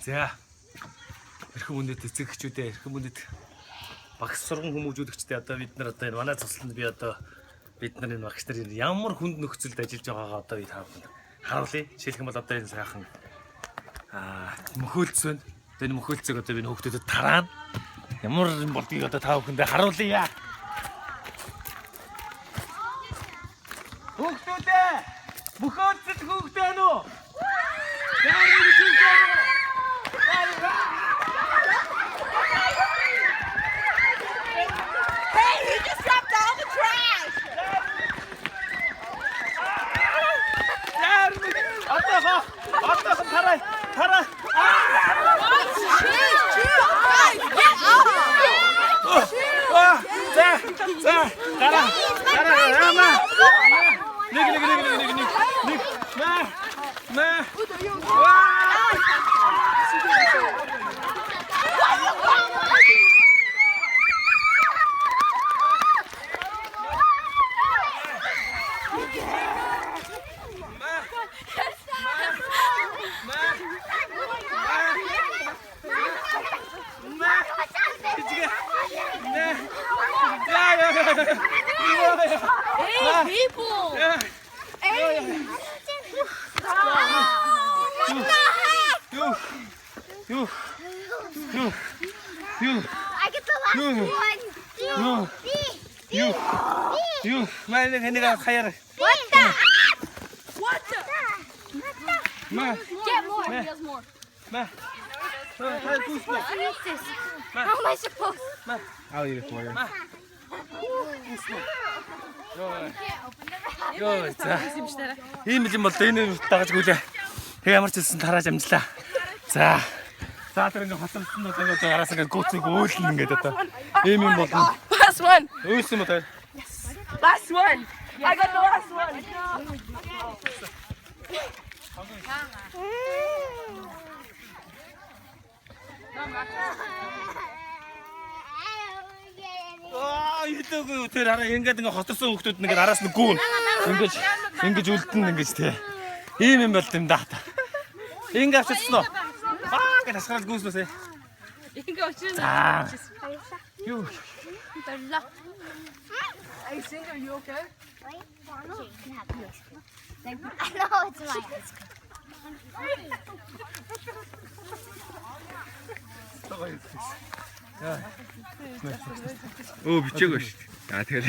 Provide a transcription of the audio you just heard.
За. Эрхэм үндэт эцэгчүүдээ, эрхэм үндэт багш сургууль хүмүүжүүлэгчдээ одоо бид нар одоо энэ манай цусланд би одоо бид нар энэ багш нар ямар хүнд нөхцөлд ажиллаж байгаагаа одоо би таавахад харуулъя. Жишээлх юм бол одоо энэ сайхан мөхөөлц байна. Одоо энэ мөхөөлцөг одоо би хүүхдүүдэд тараана. Ямар юм болдгийг одоо та бүхэндээ харуулъя. Хүүхдүүдээ! Мөхөөлцөд хүүхдээ байна уу? Hey, he just dropped all the trash! Отохон тарай. Hey, people! Hey! What the heck? I get the last one. What the? What the? Get more. He has more. What is this? How am I supposed? I'll eat it for you. Йоо, за. Ийм юм бол энэ дагаж гүйлээ. Тэг ямар ч хэлсэн тарааж амжлаа. За. За тэр ингээ хотолсон нь одоо араас ингээ гүцэг өөлн ингээд одоо. Ийм юм бол. Last one. Өөлсөн мө тэр. Last one. I got the last one. Идэггүй тэр араа ингээд ингээ хоторсон хүүхдүүд нэгээр араас нь гүүн. Ингэж үлдэн ингэж тий. Ийм юм болт юм да. Ингээ авчихсан уу? Гэж асгаал гүйснөөсэй. Ингээ очиж. Юу. Hey, Cindy, are you okay? Wait, Donald, you can have the ice cream. I know it's my ice cream. Оо бичээгүй шүү дээ. Тэгэл.